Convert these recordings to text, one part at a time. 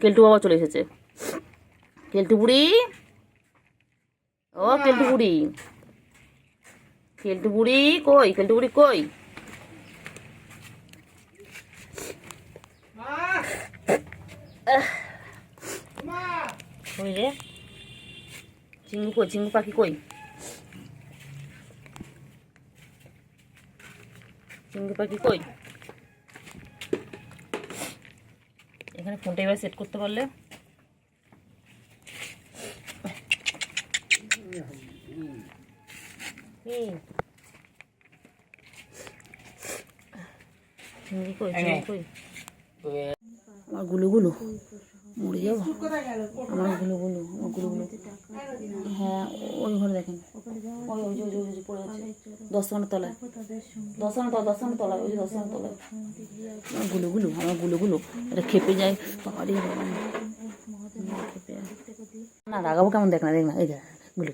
কেলটু বাবা চলে এসেছে। কেলটু বুড়ি, ও কেলটু বুড়ি, কেলটু বুড়ি কই, কেলটু বুড়ি কই? ওই রে চিঙ্গু কই, চিঙ্গু পাখি কই, চিঙ্গু পাখি কই? এখানে ফোনটা এবার সেট করতে পারলে চিংড়ি কই, চিংড়ি কই? আমার গুলুগুলু মরে যাবো, আমার গুলুগুলু, আমার গুলুগুলু। হ্যাঁ ওই ঘরে দেখেন, ওই ওই যে ওই যে পড়ে আছে 10 টাকার তলায়, 10 টাকার তলায়, 10 টাকার তলায়, ওই যে 10 টাকার তলায়। আমার গুলুগুলু, আমার গুলুগুলু। এটা খেপে যায় বাবারে, খেপে যায় না। রাগাবো কেমন দেখ না, দেখ না, এই দেখ গুলু,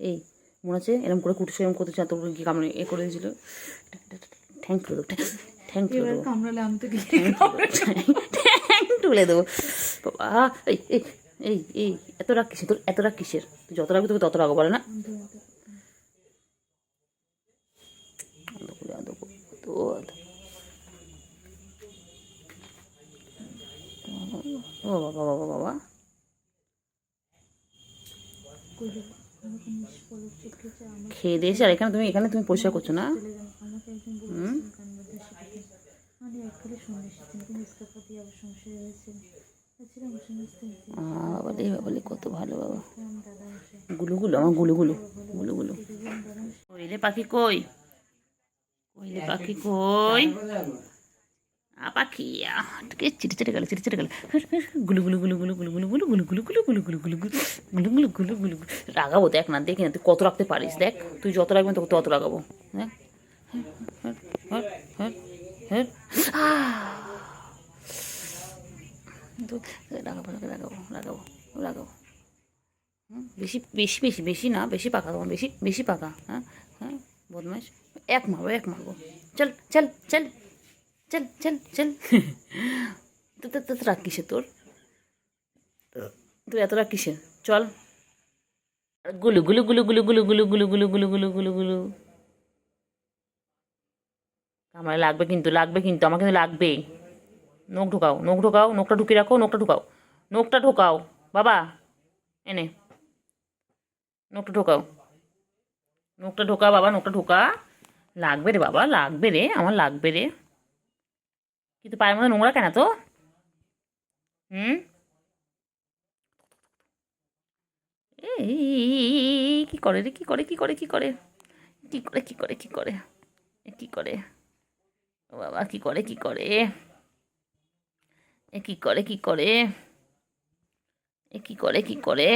এই মনে আছে এরকম করে কুটুস এরকম করতে চান, তোর কি কামড়ে এ করে দিয়েছিল। ঠ্যাং তুলে দেবো, ঠ্যাং তুলে দেবো, ঠ্যাং তুলে দেবো বাবা। এই এই এই এই এত রাগ কিসের তোর, এত রাগ কিসের? তুই যত রাখবি তোকে তত রাগো, বলে না? ও বাবা বাবা বাবা, খেয়ে দিয়েছি। আর এখানে তুমি, এখানে তুমি পরিষ্কার করছো না? বাবালে বাবালে কত ভালো বাবা। গুলুগুলো, আমার গুলুগুলো, গুলুগুলো। কইলে পাখি কই, কইলে পাখি কই? পাখি চিটে চিটে গেল, চিটে চিটে গেল। গুলু গুলু গুলু গুলু গুলু গুলু গুলু গুলু গুলু গুলু গুলু গুলু গুলু গুলু গুলু গুলু গুলু গুলু। রাগাবো দেখ না, দেখি না তুই কত রাখতে পারিস, দেখ তুই যত রাখবেন তোকে তত রাগাবো। দেখ রাগাবো, রাগাবো, রাগাবো, রাগাবো। বেশি বেশি বেশি বেশি না, বেশি পাকা তোমার, বেশি বেশি পাকা। হ্যাঁ হ্যাঁ বদমাইশ, এক মারবো, এক মারবো। চল চল চল চল চল চল। তো রাগ কিসের তোর, তুই এত রাগ কিসের? চল। গুলু গুলু গুলু গুলু গুলু গুলু গুলু গুলু গুলু গুলু গুলু গুলু। আমার লাগবে কিন্তু, লাগবে কিন্তু, আমার কিন্তু লাগবে। নখ ঢোকাও, নখ ঢোকাও, নখটা ঢুকিয়ে রাখো, নখটা ঢোকাও, নখটা ঢোকাও বাবা, এনে নখটা ঢোকাও, নখটা ঢোকা বাবা, নখটা ঢোকা। লাগবে রে বাবা, লাগবে রে, আমার লাগবে রে। কিন্তু পায়ের মধ্যে নোংরা কেন তো? এই কি করে রে, কি করে, কি করে, কি করে, কি করে, কি করে, কি করে, কি করে ও বাবা, কি করে, কি করে, এ কি করে, কি করে, এ কি করে, কি করে,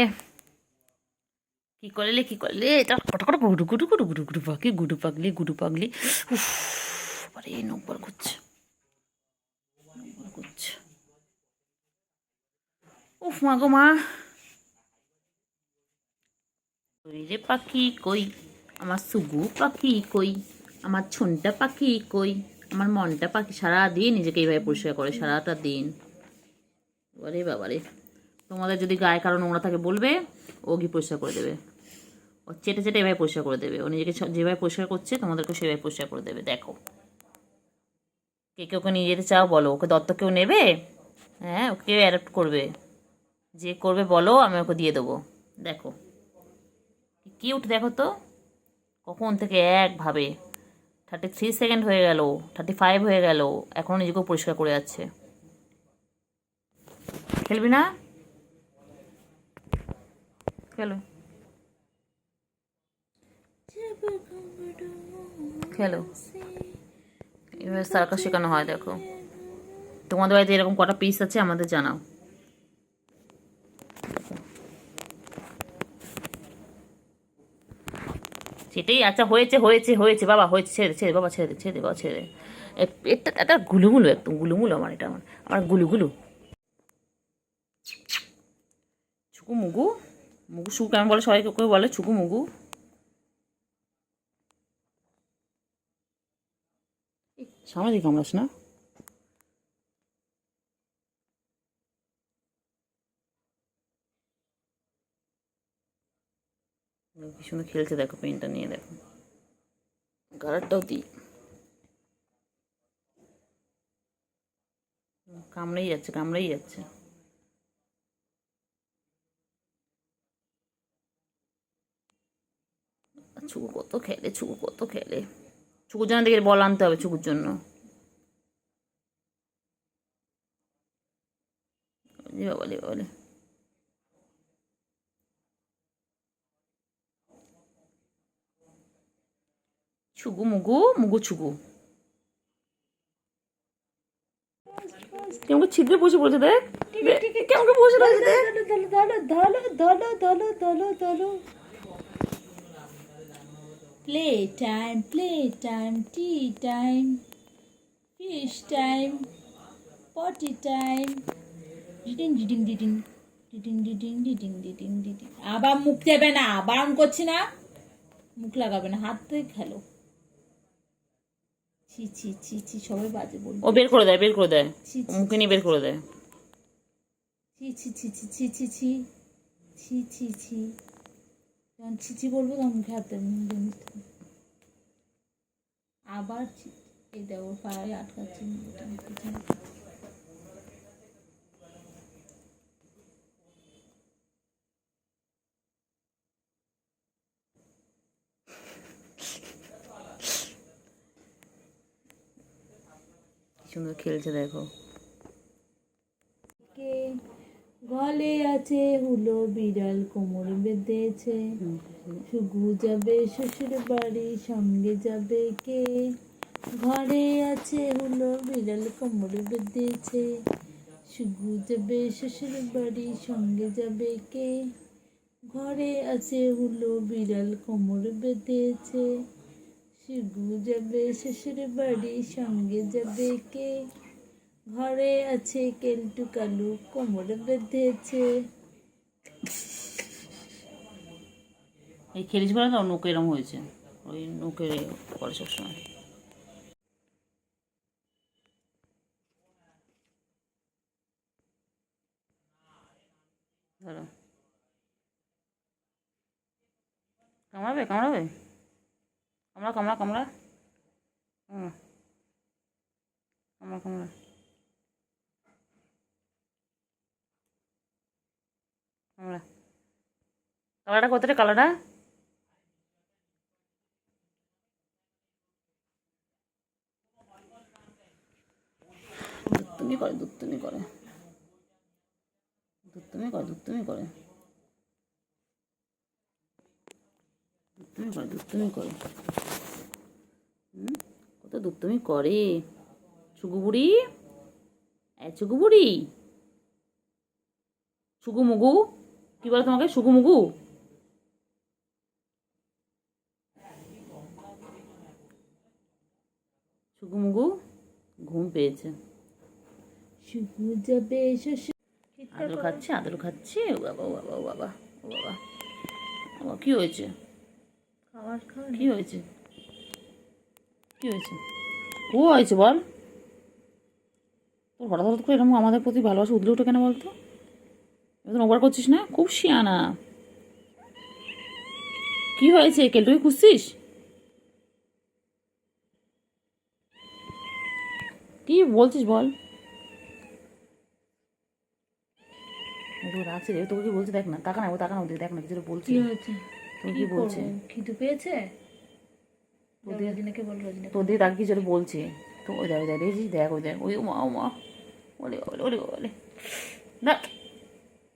কি করলে, কি করলে? এটা কটকট গুডু গুডু গুডু গুডু গুডু পাখি, গুডু পাগলি, গুডু পাগলি। উফ আরে নব্বর করছে, করছে। উফ মা গো মা। কই রে পাখি কই, আমার সুগু পাখি কই, আমার ছনটা পাখি কই, আমার মনটা পাখি। সারাদিন নিজেকে এইভাবে পরিষ্কার করে, সারাটা দিন। বাবারে বাবারে, তোমাদের যদি গায়ে কারো নোংরা থাকে বলবে, ও গিয়ে পরিষ্কার করে দেবে। ও চেটে চেটে এভাবে পরিষ্কার করে দেবে। ও নিজেকে যেভাবে পরিষ্কার করছে তোমাদেরকে সেভাবে পরিষ্কার করে দেবে। দেখো, কে কে ওকে নিয়ে যেতে চাও বলো, ওকে দত্তক কেউ নেবে? হ্যাঁ, ওকে কেউ অ্যাডপ্ট করবে? যে করবে বলো, আমি ওকে দিয়ে দেবো। দেখো কিউট, দেখো তো কখন থেকে একভাবে 33 সেকেন্ড হয়ে গেল, 35 হয়ে গেল, এখনও নিজেকেও পরিষ্কার করে যাচ্ছে। খেলবি না? খেলো, খেলো। এভাবে সার্কাস শেখানো হয়। দেখো তোমাদের বাড়িতে এরকম কটা পিস আছে আমাদের জানাও। সেটাই, আচ্ছা হয়েছে হয়েছে হয়েছে বাবা, হয়েছে, ছেড়ে ছেড়ে বাবা, ছেড়ে দে, ছেড়ে দে বাবা, ছেড়ে দে। এটা এটা গুলুগুলো, একদম গুলুগুলো আমার, এটা আমার, আমার গুলুগুলু। ছুকু মুগু, মুগু সুকু কেমন বলে, সবাই কেউ বলে ছুকু মুগু। সামনে দিকে কামড়াস না। কি সুন্দর খেলছে দেখো পেনটা নিয়ে, দেখো কালারটাও দিই। কামড়েই যাচ্ছে, কামড়েই যাচ্ছে। ছুকু কত খেলে, ছুকু কত খেলে। ছুকুর জন্য দেখে বল আনতে হবে, ছুকুর জন্য। বাবালে বাবালে, ছুকু মুগু মুগু ছুকু কেমন ছিদ্রে বসে পড়েছে, দেখ কেমন বসে রয়েছে দেখ। Play time, tea time, fish time, পটি টাইম। ডিডিং ডিডিং ডিডিং ডিডিং ডিডিং ডিডিং ডিডিং ডিডিং। আবার মুখ দেবে না, বারণ করছি না, মুখ লাগাবে না, হাত দিয়ে খেলো। ছি ছি ছি ছি, সবাই বাজে বলবে। ও বের করে দেয়, বের করে দেয়, ছি ছি মুখে নিয়ে বের করে দেয়। ছি ছি ছি ছি ছি ছি ছি ছি ছি ছি। যখন ছি ছি বলবো তখন মুখে হাত দেবে, মুখে মিশতে হবে। আবার ছি, এই দেখো পায়ে আটকাচ্ছে পিছনে। কি সুন্দর খেলছে দেখো। কে গলে আছে হুলো, বিড়াল কোমর বেঁধেছে। শুধু যাবে শ্বশুর বাড়ি, সঙ্গে যাবে কে? ঘরে আছে হুলো, বিড়াল কোমর বেঁধেছে। শুধু যাবে শ্বশুর বাড়ি, সঙ্গে যাবে কে? ঘরে আছে হুলো, বিড়াল কোমর বেঁধেছে। শুধু যাবে শ্বশুর বাড়ি, সঙ্গে যাবে কে? ঘরে আছে কেলটু কালু, কোমর বেঁধেছে। এই খেলিস বলে তো নোকে এরম হয়েছে, ওই নোকে করে সবসময়। ধরো, কামড়াবে কামড়াবে, কামড়া কামড়া কামড়া, হুম কামড়া কামড়া। কামড়া, কালারটা কত রে, কালারটা দুত্তুমি করে, দুত্তুমি করে, দুত্তুমি করে, দুত্তুমি করে, দুত্তুমি করে, দুত্তুমি করে। কত দুত্তুমি করে ছুকু বুড়ি। ছুকু বুড়ি, ছুকু মুগু, কি বলে তোমাকে, ছুকু মুগু? ছুকু মুগু ঘুম পেয়েছে, শুধু যাবে শ্বশুর। আদর খাচ্ছে, আদর খাচ্ছে। ও বাবা, ও বাবা, ও বাবা, ও বাবা, ও কি হয়েছে, খাবার খাওয়া কি হয়েছে, কি হয়েছে, ও হয়েছে বল। তোর হঠাৎ হঠাৎ করে এরকম আমাদের প্রতি ভালোবাসা উঠলে ওঠে কেন বলতো? এবার ওভার করছিস না, খুব শিয়ানা। কি হয়েছে, কেলটুকে খুঁজছিস? কি বলছিস বল। রাখছে রে, তোকে কি বলছে দেখ না, তাকা না, ও তাকা না, ওদের দেখ না কিছু বলছে। কি হয়েছে? তোকে কি বলছে? খিদে পেয়েছে? রোজিনাকে বল, রোজিনা তোর দিকে তাকে কিছু বলছে তো। ওই দেখ, ওই দেখ, দেখছিস, দেখ, ওই দেখ, ওই মা, ও মা, ওলে ওলে ওলে ওলে, না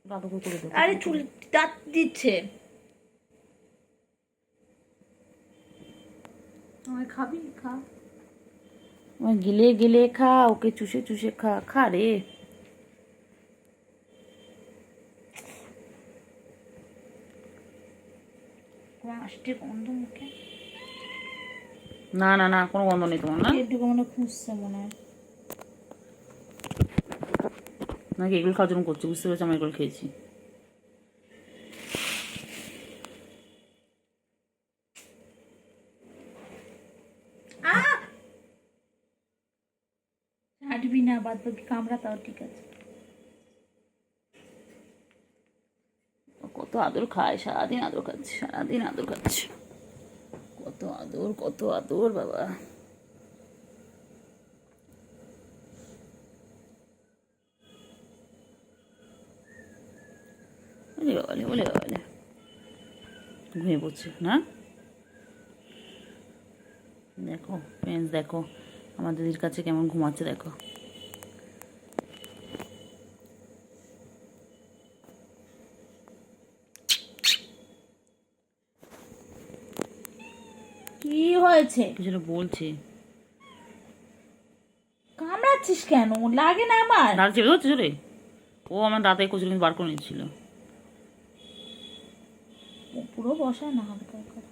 দাদু করে দেবো। আরে চুল দাঁত দিচ্ছে। আমায় খাবি, খা। গিলে গিলে খা, ওকে চুষে চুষে খা, খা রে। আসতে গন্ধ মুখে। না না না, কোনো গন্ধ নেই তোমার, না একটু মনে খুঁজছে মনে হয়। নাকি এগুলো খাওয়ার জন্য করছি, বুঝতে পেরেছি, আমি এগুলো খেয়েছি। হাঁটবি না, বাদ বাকি কামড়া তাও ঠিক আছে। কত আদর খায়, সারাদিন আদর খাচ্ছে, সারাদিন আদর খাচ্ছে। কত আদর, কত আদর বাবা। বলে বাবালে, বলে বাবালে, ঘুমিয়ে পড়ছে না। দেখো ফ্রেন্ডস, দেখো আমার দিদির কাছে কেমন ঘুমাচ্ছে দেখো। কি হয়েছে? কিছুটা বলছে। কামড়াচ্ছিস কেন? লাগে না আমার? দাঁত চেপে ধরছে রে। ও আমার দাঁতে কচুরি কিন্তু বার করে নিচ্ছিল। পুরো বসা না, হালকা করে।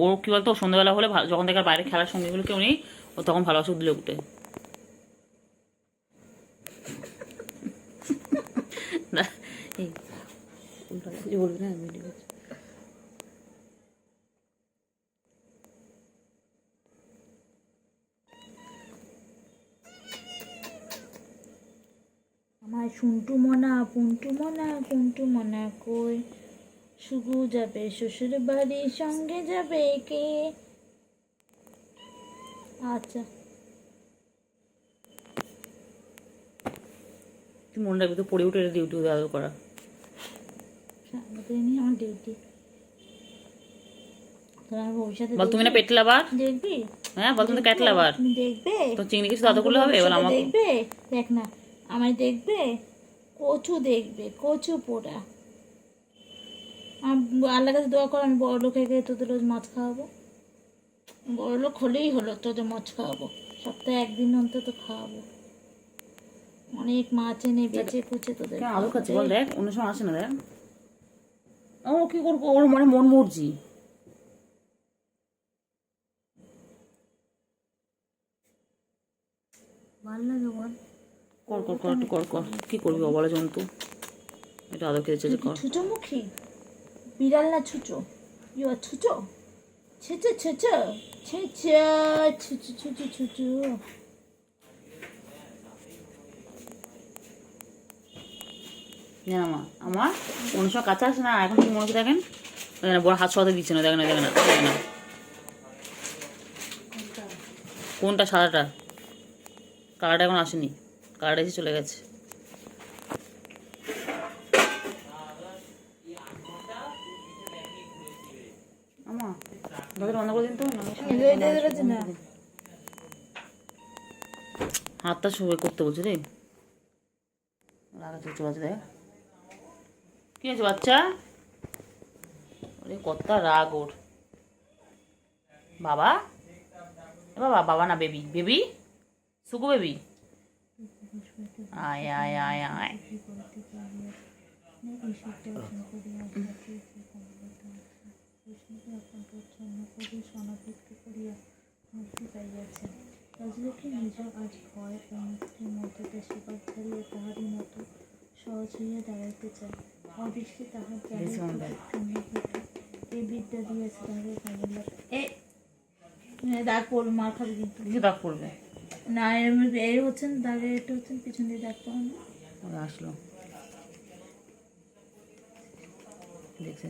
ওর কি বলতো, সন্ধ্যাবেলা হলে যখন থেকে বাইরে খেলার সঙ্গীগুলো কেউ নেই, ও তখন ভালোবাসা দিলে উঠে। বলবি না ভিডিও। আমার শুন্টু মনা, পুন্টু মনা, কুন্টু মনা কই? শুধু যাবে শ্বশুর বাড়ি, সঙ্গে যাবে কে? আচ্ছা, তুই মনে রাখবি তো, পড়ে উঠে ডিউটি আদর করা। সারাদিনই আমার ডিউটি। তোর আমার ভবিষ্যতে বল তুমি না পেটলা বার। দেখবি? হ্যাঁ বল, তুমি তো ক্যাটলা বার। তুমি দেখবে? তো চিংড়ি কিছু আদর করলে হবে? বল আমাকে দেখবে? দেখ না, আমায় দেখবে? কচু দেখবে, কচু পোড়া। আল্লাহর কাছে দোয়া কর আমি বড় লোক হয়ে গিয়ে তোদের রোজ মাছ খাওয়াবো। বড় লোক হলেই হলো, তোদের মাছ খাওয়াবো, সপ্তাহে একদিন অন্তত খাওয়াবো। অনেক মাছ এনে বেচে কুচে তোদের কেন আদর খাচ্ছে বল। দেখ অন্য সময় আসে না। দেখ ও কি করবো, ওর মানে মন মর্জি। ভাল লাগে বল। কর কর কর, একটু কর কর। কি করবি অবলা জন্তু, এটা আদর খেতে চেয়েছে, কর। ছুচো মুখী বিড়াল না ছুচো? ইউ আর ছুচো, ছুচো ছুচো ছুচো ছুচো ছুচো ছুচো। জানা মা আমার অন্য সময় কাছে আসে না, এখন কি মনে হচ্ছে দেখেন, বড় হাত সরাতে দিচ্ছে না। দেখে না, দেখে না, দেখে না। কোনটা? সাদাটা? কালারটা এখন আসেনি, কালারটা এসে চলে গেছে। আমা দরজা বন্ধ করে দিন তো, হাতটা সবাই করতে বলছে রে। রাগা চলছে বাজে। দেখ কি আছে বাচ্চা, ওরে কতটা রাগ ওর। বাবা, বাবা, বাবা না, বেবি, বেবি, সুকু বেবি, আয় আয় আয় আয়। রাজলক্ষ্মী নিজ আজ ভয় ও মুক্তির মধ্যে সেবার ছাড়িয়ে তাহারই মতো সহজ হইয়া দাঁড়াইতে চায়। অদৃষ্টে তাহার এই বিদ্যা দিয়েছে তাহাদের কামিল্লা। দাগ পড়বে, মার খাবে কিন্তু। কিছু দাগ পড়বে না, এই হচ্ছেন দাগে, এটা হচ্ছেন পিছন দিয়ে দাগ পাওয়া। আসলো দেখছে।